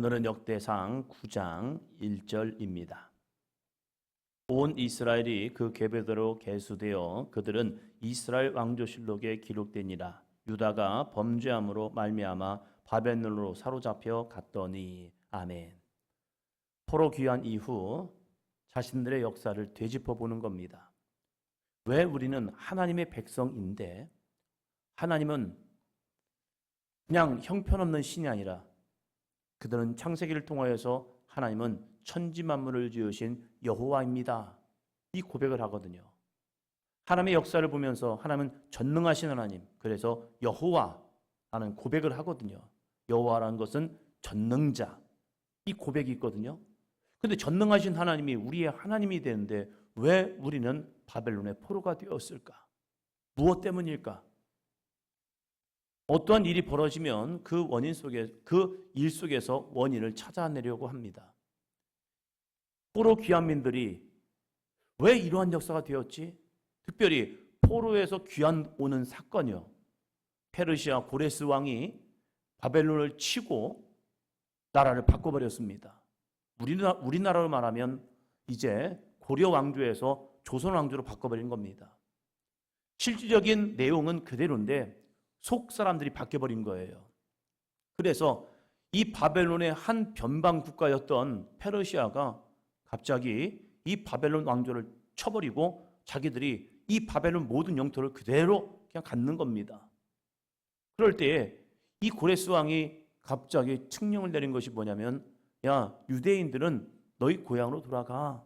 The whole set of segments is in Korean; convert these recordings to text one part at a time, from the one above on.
오늘은 역대상 9장 1절입니다. 온 이스라엘이 그 계보대로 계수되어 그들은 이스라엘 왕조실록에 기록되니라. 유다가 범죄함으로 말미암아 바벨론으로 사로잡혀 갔더니. 아멘. 포로 귀환 이후 자신들의 역사를 되짚어 보는 겁니다. 왜 우리는 하나님의 백성인데 하나님은 그냥 형편없는 신이 아니라 그들은 창세기를 통하여서 하나님은 천지 만물을 지으신 여호와입니다. 이 고백을 하거든요. 하나님의 역사를 보면서 하나님은 전능하신 하나님, 그래서 여호와라는 고백을 하거든요. 여호와라는 것은 전능자, 이 고백이 있거든요. 그런데 전능하신 하나님이 우리의 하나님이 되는데 왜 우리는 바벨론의 포로가 되었을까? 무엇 때문일까? 어떠한 일이 벌어지면 그 원인 속에, 그 일 속에서 원인을 찾아내려고 합니다. 포로 귀환민들이 왜 이러한 역사가 되었지? 특별히 포로에서 귀환 오는 사건이요. 페르시아 고레스 왕이 바벨론을 치고 나라를 바꿔버렸습니다. 우리나라로 말하면 이제 고려 왕조에서 조선 왕조로 바꿔버린 겁니다. 실질적인 내용은 그대로인데 속 사람들이 바뀌어버린 거예요. 그래서 이 바벨론의 한 변방 국가였던 페르시아가 갑자기 이 바벨론 왕조를 쳐버리고 자기들이 이 바벨론 모든 영토를 그대로 그냥 갖는 겁니다. 그럴 때에 이 고레스 왕이 갑자기 칙령을 내린 것이 뭐냐면, 야, 유대인들은 너희 고향으로 돌아가.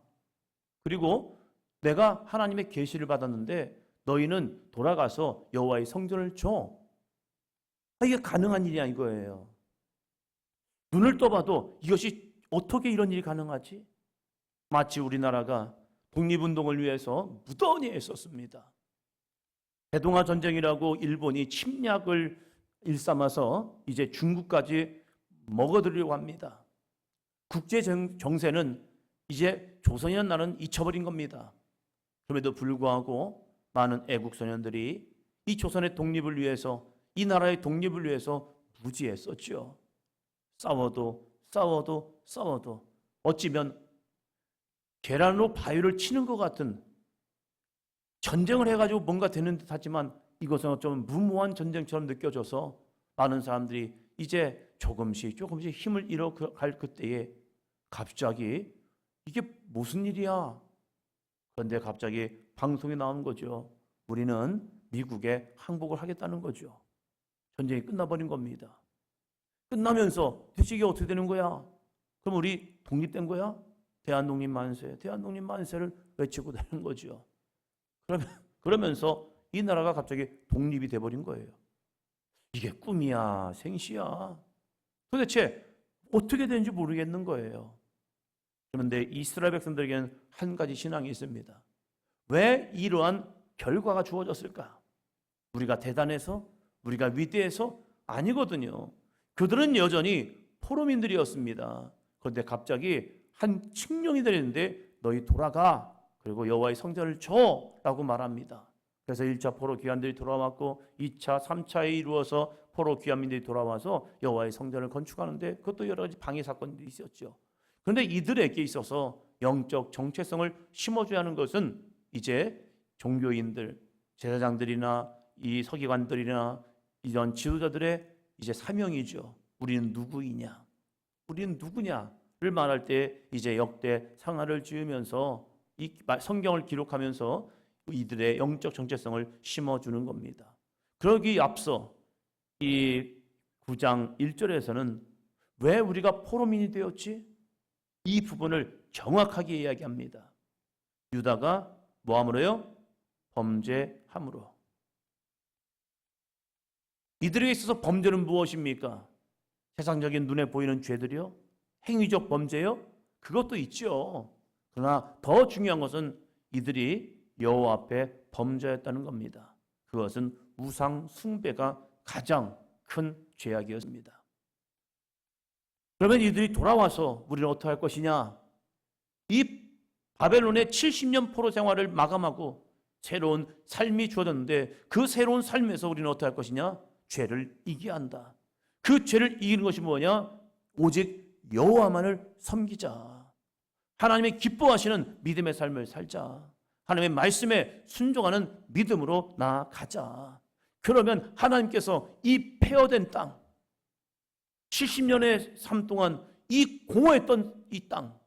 그리고 내가 하나님의 계시를 받았는데 너희는 돌아가서 여호와의 성전을 줘. 이게 가능한 일이야 이거예요. 눈을 떠봐도 이것이 어떻게 이런 일이 가능하지? 마치 우리나라가 독립운동을 위해서 무던히 애썼습니다. 대동아 전쟁이라고 일본이 침략을 일삼아서 이제 중국까지 먹어들이려고 합니다. 국제 정세는 이제 조선이라는 나라는 잊혀버린 겁니다. 그럼에도 불구하고 많은 애국 소년들이 이 조선의 독립을 위해서, 이 나라의 독립을 위해서 무지했었죠. 싸워도 어찌면 계란으로 바위를 치는 것 같은, 전쟁을 해가지고 뭔가 되는 듯 하지만 이것은 좀 무모한 전쟁처럼 느껴져서 많은 사람들이 이제 조금씩 힘을 잃어갈 그때에 갑자기 이게 무슨 일이야? 그런데 갑자기 방송에 나오는 거죠. 우리는 미국에 항복을 하겠다는 거죠. 전쟁이 끝나버린 겁니다. 끝나면서 대체 이게 어떻게 되는 거야? 그럼 우리 독립된 거야? 대한독립 만세, 대한독립 만세를 외치고 되는 거죠. 그러면서 이 나라가 갑자기 독립이 돼버린 거예요. 이게 꿈이야, 생시야? 도대체 어떻게 되는지 모르겠는 거예요. 그런데 이스라엘 백성들에게는 한 가지 신앙이 있습니다. 왜 이러한 결과가 주어졌을까? 우리가 대단해서? 우리가 위대해서? 아니거든요. 그들은 여전히 포로민들이었습니다. 그런데 갑자기 한 칙령이 내리는데 너희 돌아가, 그리고 여호와의 성전을 줘 라고 말합니다. 그래서 1차 포로 귀환들이 돌아왔고 2차, 3차에 이루어서 포로 귀환민들이 돌아와서 여호와의 성전을 건축하는데 그것도 여러 가지 방해 사건들이 있었죠. 그런데 이들에게 있어서 영적 정체성을 심어줘야 하는 것은 이제 종교인들, 제사장들이나 이 서기관들이나 이런 지도자들의 이제 사명이죠. 우리는 누구이냐? 우리는 누구냐를 말할 때 이제 역대 상하를 지으면서 이 성경을 기록하면서 이들의 영적 정체성을 심어주는 겁니다. 그러기 앞서 이 9장 1절에서는 왜 우리가 포로민이 되었지? 이 부분을 정확하게 이야기합니다. 유다가 뭐함으로요? 범죄함으로. 이들에게 있어서 범죄는 무엇입니까? 세상적인 눈에 보이는 죄들이요? 행위적 범죄요? 그것도 있죠. 그러나 더 중요한 것은 이들이 여호와 앞에 범죄했다는 겁니다. 그것은 우상 숭배가 가장 큰 죄악이었습니다. 그러면 이들이 돌아와서 우리는 어떻게 할 것이냐? 이 바벨론의 70년 포로 생활을 마감하고 새로운 삶이 주어졌는데 그 새로운 삶에서 우리는 어떻게 할 것이냐? 죄를 이겨야 한다. 그 죄를 이기는 것이 뭐냐? 오직 여호와만을 섬기자. 하나님의 기뻐하시는 믿음의 삶을 살자. 하나님의 말씀에 순종하는 믿음으로 나아가자. 그러면 하나님께서 이 폐허된 땅, 70년의 삶 동안 이 공허했던 이 땅,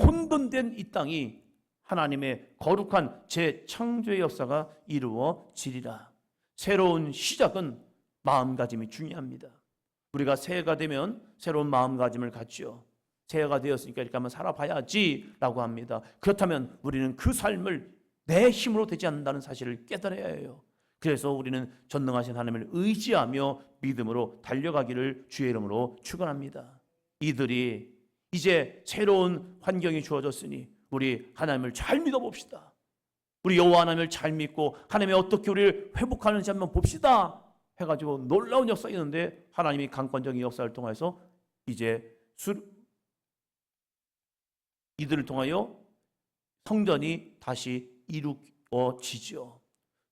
혼돈된 이 땅이 하나님의 거룩한 재창조의 역사가 이루어지리라. 새로운 시작은 마음가짐이 중요합니다. 우리가 새해가 되면 새로운 마음가짐을 갖지요. 새해가 되었으니까 이렇게 한번 살아봐야지 라고 합니다. 그렇다면 우리는 그 삶을 내 힘으로 되지 않는다는 사실을 깨달아야 해요. 그래서 우리는 전능하신 하나님을 의지하며 믿음으로 달려가기를 주의 이름으로 축원합니다. 이들이 이제 새로운 환경이 주어졌으니 우리 하나님을 잘 믿어봅시다. 우리 여호와 하나님을 잘 믿고 하나님이 어떻게 우리를 회복하는지 한번 봅시다 해가지고 놀라운 역사가 있는데, 하나님이 강권적인 역사를 통해서 이제 이들을 통하여 성전이 다시 이루어지죠.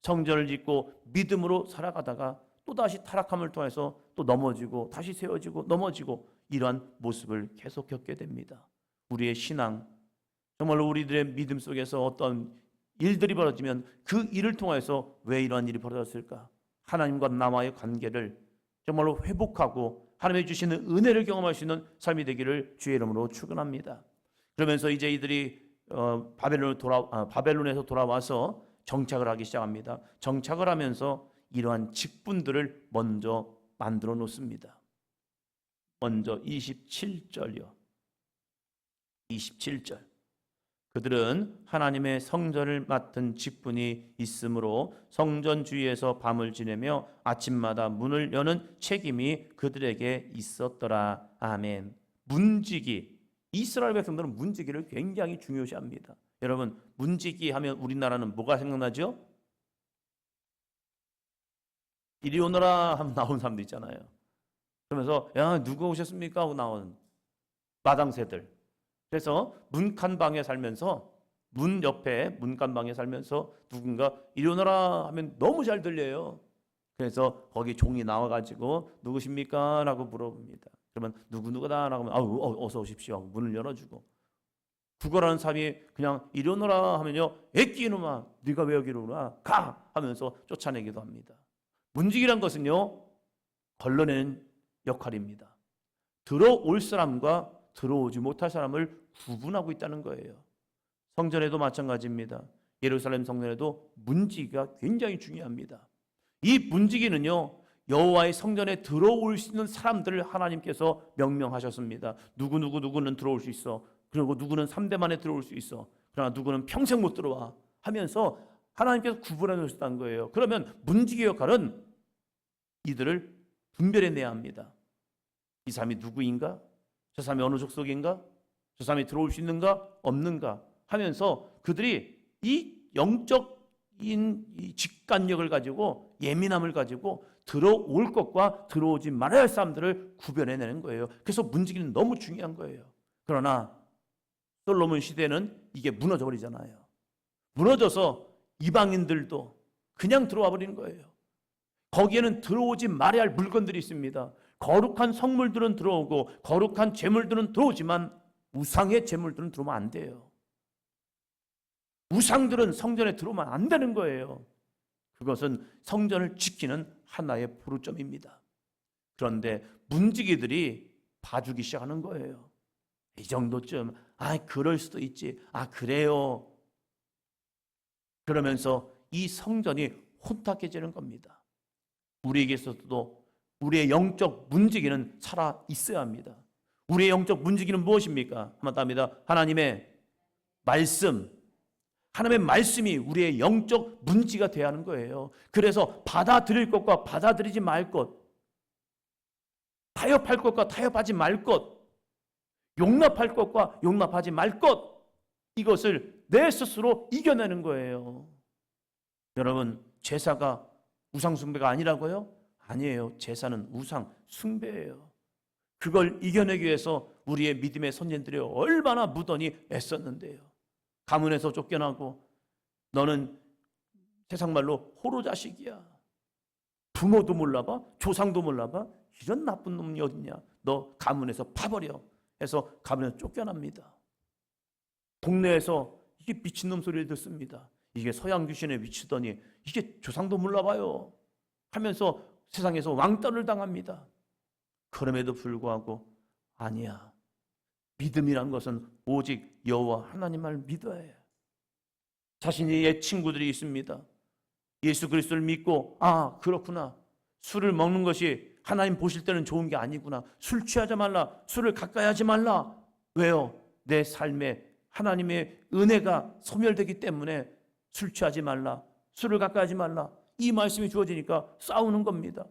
성전을 짓고 믿음으로 살아가다가 또다시 타락함을 통해서 또 넘어지고 다시 세워지고 넘어지고, 이러한 모습을 계속 겪게 됩니다. 우리의 신앙, 정말로 우리들의 믿음 속에서 어떤 일들이 벌어지면 그 일을 통해서 왜 이러한 일이 벌어졌을까? 하나님과 나와의 관계를 정말로 회복하고 하나님이 주시는 은혜를 경험할 수 있는 삶이 되기를 주의 이름으로 축원합니다. 그러면서 이제 이들이 바벨론에서 돌아와서 정착을 하기 시작합니다. 정착을 하면서 이러한 직분들을 먼저 만들어 놓습니다. 먼저 27절이요. 27절. 그들은 하나님의 성전을 맡은 직분이 있으므로 성전 주위에서 밤을 지내며 아침마다 문을 여는 책임이 그들에게 있었더라. 아멘. 문지기. 이스라엘 백성들은 문지기를 굉장히 중요시합니다. 여러분, 문지기 하면 우리나라는 뭐가 생각나죠? 이리 오너라 하면 나오는 사람도 있잖아요. 그러면서 야, 누가 오셨습니까? 하고 나오는 마당새들. 그래서 문간방에 살면서, 문 옆에 문간방에 살면서 누군가 이리 오너라 하면 너무 잘 들려요. 그래서 거기 종이 나와가지고 누구십니까? 라고 물어봅니다. 그러면 누구누구다 라고 하면 어서 오십시오 하고 문을 열어주고, 구걸하는 사람이 그냥 이리 오너라 하면요, 애끼 이놈아 네가 왜 여기로 오나 가 하면서 쫓아내기도 합니다. 문지기란 것은요, 걸러내는 역할입니다. 들어올 사람과 들어오지 못할 사람을 구분하고 있다는 거예요. 성전에도 마찬가지입니다. 예루살렘 성전에도 문지기가 굉장히 중요합니다. 이 문지기는요, 여호와의 성전에 들어올 수 있는 사람들을 하나님께서 명명하셨습니다. 누구는 들어올 수 있어. 그리고 누구는 3대 만에 들어올 수 있어. 그러나 누구는 평생 못 들어와 하면서 하나님께서 구분해 놓으셨다는 거예요. 그러면 문지기 역할은 이들을 분별해내야 합니다. 이 사람이 누구인가? 저 사람이 어느 족속인가? 저 사람이 들어올 수 있는가? 없는가? 하면서 그들이 이 영적인 이 직관력을 가지고, 예민함을 가지고 들어올 것과 들어오지 말아야 할 사람들을 구별해내는 거예요. 그래서 문지기는 너무 중요한 거예요. 그러나 솔로몬 시대는 이게 무너져 버리잖아요. 무너져서 이방인들도 그냥 들어와 버리는 거예요. 거기에는 들어오지 말아야 할 물건들이 있습니다. 거룩한 성물들은 들어오고 거룩한 제물들은 들어오지만 우상의 제물들은 들어오면 안 돼요. 우상들은 성전에 들어오면 안 되는 거예요. 그것은 성전을 지키는 하나의 포로점입니다. 그런데 문지기들이 봐주기 시작하는 거예요. 이 정도쯤, 그럴 수도 있지. 그래요. 그러면서 이 성전이 혼탁해지는 겁니다. 우리에게서도 우리의 영적 문지기는 살아 있어야 합니다. 우리의 영적 문지기는 무엇입니까? 한번 답니다. 하나님의 말씀. 하나님의 말씀이 우리의 영적 문지가 되어야 하는 거예요. 그래서 받아들일 것과 받아들이지 말 것, 타협할 것과 타협하지 말 것, 용납할 것과 용납하지 말 것, 이것을 내 스스로 이겨내는 거예요. 여러분, 제사가 우상 숭배가 아니라고요? 아니에요. 제사는 우상 숭배예요. 그걸 이겨내기 위해서 우리의 믿음의 선진들이 얼마나 무던히 애썼는데요. 가문에서 쫓겨나고 너는 세상 말로 호로 자식이야. 부모도 몰라봐, 조상도 몰라봐. 이런 나쁜 놈이 어딨냐? 너 가문에서 파버려 해서 가문에서 쫓겨납니다. 동네에서 이게 미친놈 소리를 듣습니다. 이게 서양 귀신에 미치더니 이게 조상도 몰라봐요 하면서 세상에서 왕따를 당합니다. 그럼에도 불구하고 아니야, 믿음이란 것은 오직 여호와 하나님을 믿어야 해요. 자신의 친구들이 있습니다. 예수 그리스도를 믿고 아 그렇구나, 술을 먹는 것이 하나님 보실 때는 좋은 게 아니구나, 술 취하지 말라, 술을 가까이 하지 말라. 왜요? 내 삶에 하나님의 은혜가 소멸되기 때문에 술 취하지 말라, 술을 가까이 하지 말라, 이 말씀이 주어지니까 싸우는 겁니다.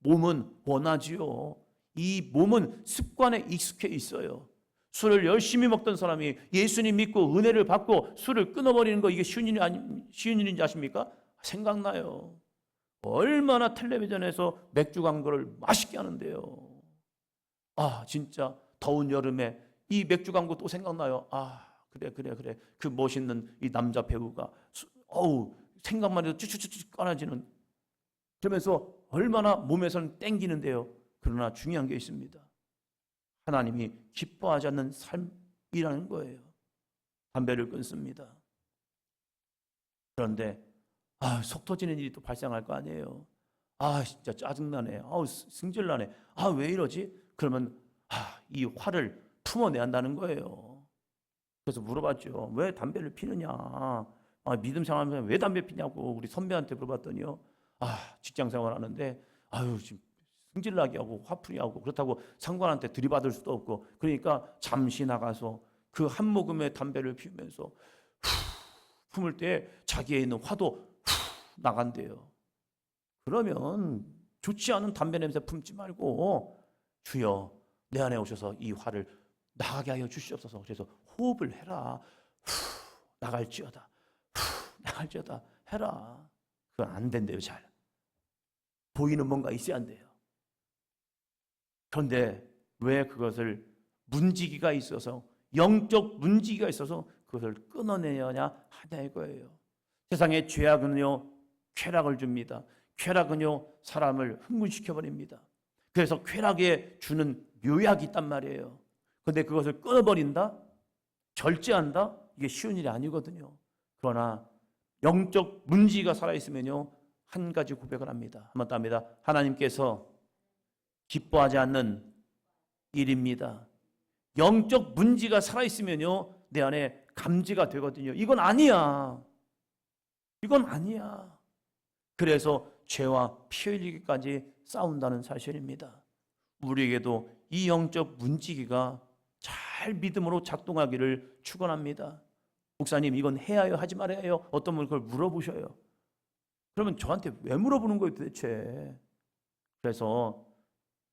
몸은 원하지요. 이 몸은 습관에 익숙해 있어요. 술을 열심히 먹던 사람이 예수님 믿고 은혜를 받고 술을 끊어버리는 거, 이게 쉬운 일인지 아십니까? 생각나요. 얼마나 텔레비전에서 맥주 광고를 맛있게 하는데요. 아 진짜 더운 여름에 이 맥주 광고 또 생각나요. 아 그래 그 멋있는 이 남자 배우가 생각만 해도 쭈쭈쭈쭈 꺼내지는, 그러면서 얼마나 몸에서는 땡기는데요. 그러나 중요한 게 있습니다. 하나님이 기뻐하지 않는 삶이라는 거예요. 담배를 끊습니다. 그런데 속 터지는 일이 또 발생할 거 아니에요. 진짜 짜증나네. 승질나네. 왜 이러지? 그러면 이 화를 품어내야 한다는 거예요. 그래서 물어봤죠. 왜 담배를 피느냐? 믿음 생활하면서 왜 담배 피냐고 우리 선배한테 물어봤더니요. 직장 생활하는데 지금 승질나게 하고 화풀이 하고, 그렇다고 상관한테 들이받을 수도 없고, 그러니까 잠시 나가서 그 한 모금의 담배를 피우면서 품을 때 자기에 있는 화도 나간대요. 그러면 좋지 않은 담배 냄새 품지 말고 주여 내 안에 오셔서 이 화를 나가게 하여 주시옵소서. 그래서 호흡을 해라. 나갈지어다. 나갈지어다 해라. 그건 안 된대요. 잘 보이는 뭔가 있어야 한대요. 그런데 왜 그것을 문지기가 있어서, 영적 문지기가 있어서 그것을 끊어내냐 하냐 이거예요. 세상의 죄악은요 쾌락을 줍니다. 쾌락은요 사람을 흥분시켜버립니다. 그래서 쾌락에 주는 묘약이 있단 말이에요. 그런데 그것을 끊어버린다? 절제한다? 이게 쉬운 일이 아니거든요. 그러나 영적 문지기가 살아있으면요 한 가지 고백을 합니다. 한번 더 합니다. 하나님께서 기뻐하지 않는 일입니다. 영적 문지가 살아있으면요 내 안에 감지가 되거든요. 이건 아니야. 그래서 죄와 피 흘리기까지 싸운다는 사실입니다. 우리에게도 이 영적 문지기가 잘 믿음으로 작동하기를 축원합니다. 목사님 이건 해야 해요? 하지 말아야 해요? 어떤 분은 그걸 물어보셔요. 그러면 저한테 왜 물어보는 거예요 도대체? 그래서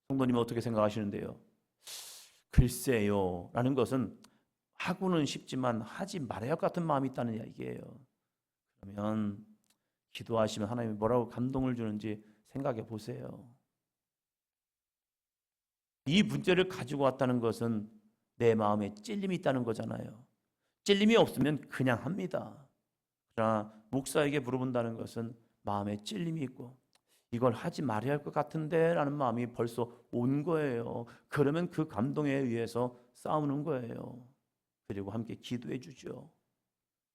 성도님은 어떻게 생각하시는데요? 글쎄요 라는 것은 하고는 싶지만 하지 말아야 할 것 같은 마음이 있다는 얘기예요. 그러면 기도하시면 하나님이 뭐라고 감동을 주는지 생각해 보세요. 이 문제를 가지고 왔다는 것은 내 마음에 찔림이 있다는 거잖아요. 찔림이 없으면 그냥 합니다. 그러나 목사에게 물어본다는 것은 마음에 찔림이 있고 이걸 하지 말아야 할 것 같은데 라는 마음이 벌써 온 거예요. 그러면 그 감동에 의해서 싸우는 거예요. 그리고 함께 기도해 주죠.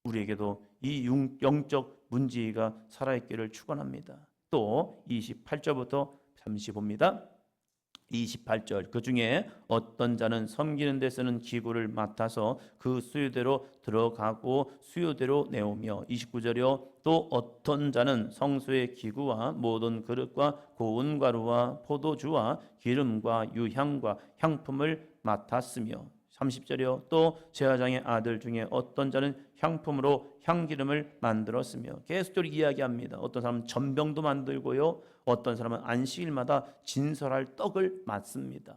우리에게도 이 영적 문지기가 살아있기를 축원합니다. 또 28절부터 35입니다. 28절 그 중에 어떤 자는 섬기는 데 쓰는 기구를 맡아서 그 수요대로 들어가고 수요대로 내오며 29절이요 또 어떤 자는 성소의 기구와 모든 그릇과 고운 가루와 포도주와 기름과 유향과 향품을 맡았으며 30절이요 또 제사장의 아들 중에 어떤 자는 향품으로 향기름을 만들었으며 계속적으로 이야기합니다. 어떤 사람은 전병도 만들고요 어떤 사람은 안식일마다 진설할 떡을 맡습니다.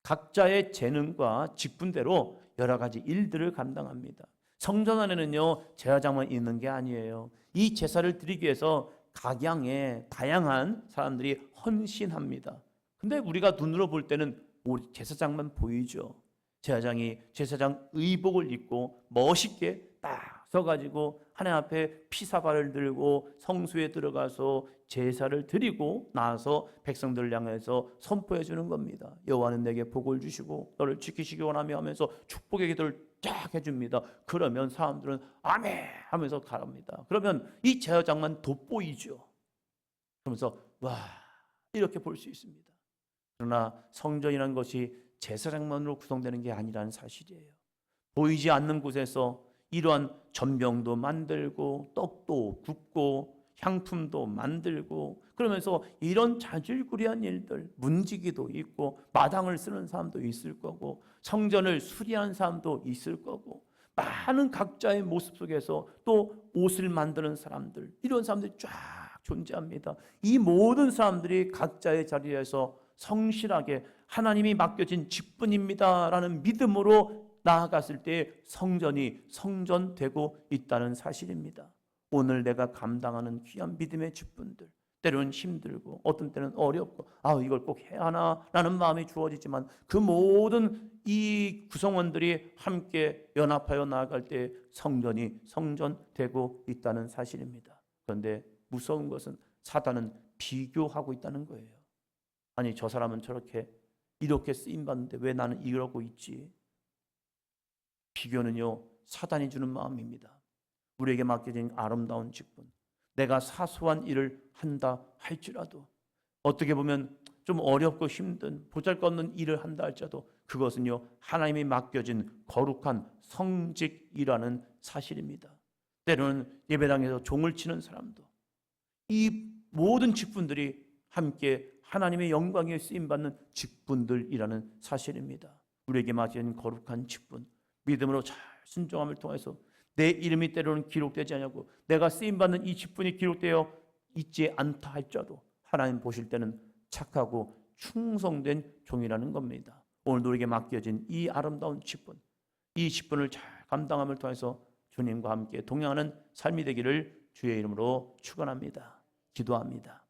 각자의 재능과 직분대로 여러 가지 일들을 감당합니다. 성전 안에는요 제사장만 있는 게 아니에요. 이 제사를 드리기 위해서 각양의 다양한 사람들이 헌신합니다. 근데 우리가 눈으로 볼 때는 우리 제사장만 보이죠. 제사장이 제사장 의복을 입고 멋있게 딱 서가지고 하나님 앞에 피사발을 들고 성수에 들어가서 제사를 드리고 나서 백성들을 향해서 선포해 주는 겁니다. 여호와는 내게 복을 주시고 너를 지키시기 원하며 하면서 축복의 기도를 쫙 해줍니다. 그러면 사람들은 아멘 하면서 가랍니다. 그러면 이 제사장만 돋보이죠. 그러면서 와, 이렇게 볼 수 있습니다. 그러나 성전이라는 것이 제사장만으로 구성되는 게 아니라는 사실이에요. 보이지 않는 곳에서 이러한 전병도 만들고 떡도 굽고 향품도 만들고 그러면서 이런 자질구레한 일들, 문지기도 있고 마당을 쓰는 사람도 있을 거고 성전을 수리하는 사람도 있을 거고 많은 각자의 모습 속에서 또 옷을 만드는 사람들, 이런 사람들이 쫙 존재합니다. 이 모든 사람들이 각자의 자리에서 성실하게 하나님이 맡겨진 직분입니다라는 믿음으로 나아갔을 때 성전이 성전되고 있다는 사실입니다. 오늘 내가 감당하는 귀한 믿음의 직분들, 때로는 힘들고 어떤 때는 어렵고 이걸 꼭 해야 하나라는 마음이 주어지지만 그 모든 이 구성원들이 함께 연합하여 나아갈 때 성전이 성전되고 있다는 사실입니다. 그런데 무서운 것은 사단은 비교하고 있다는 거예요. 아니, 저 사람은 저렇게 이렇게 쓰임받는데 왜 나는 이러고 있지? 비교는요, 사단이 주는 마음입니다. 우리에게 맡겨진 아름다운 직분, 내가 사소한 일을 한다 할지라도, 어떻게 보면 좀 어렵고 힘든 보잘것없는 일을 한다 할지라도 그것은요, 하나님이 맡겨진 거룩한 성직이라는 사실입니다. 때로는 예배당에서 종을 치는 사람도, 이 모든 직분들이 함께 하나님의 영광에 쓰임받는 직분들이라는 사실입니다. 우리에게 맡겨진 거룩한 직분, 믿음으로 잘 순종함을 통해서 내 이름이 때로는 기록되지 않냐고, 내가 쓰임받는 이 직분이 기록되어 있지 않다 할지라도 하나님 보실 때는 착하고 충성된 종이라는 겁니다. 오늘 우리에게 맡겨진 이 아름다운 직분, 이 직분을 잘 감당함을 통해서 주님과 함께 동행하는 삶이 되기를 주의 이름으로 축원합니다. 기도합니다.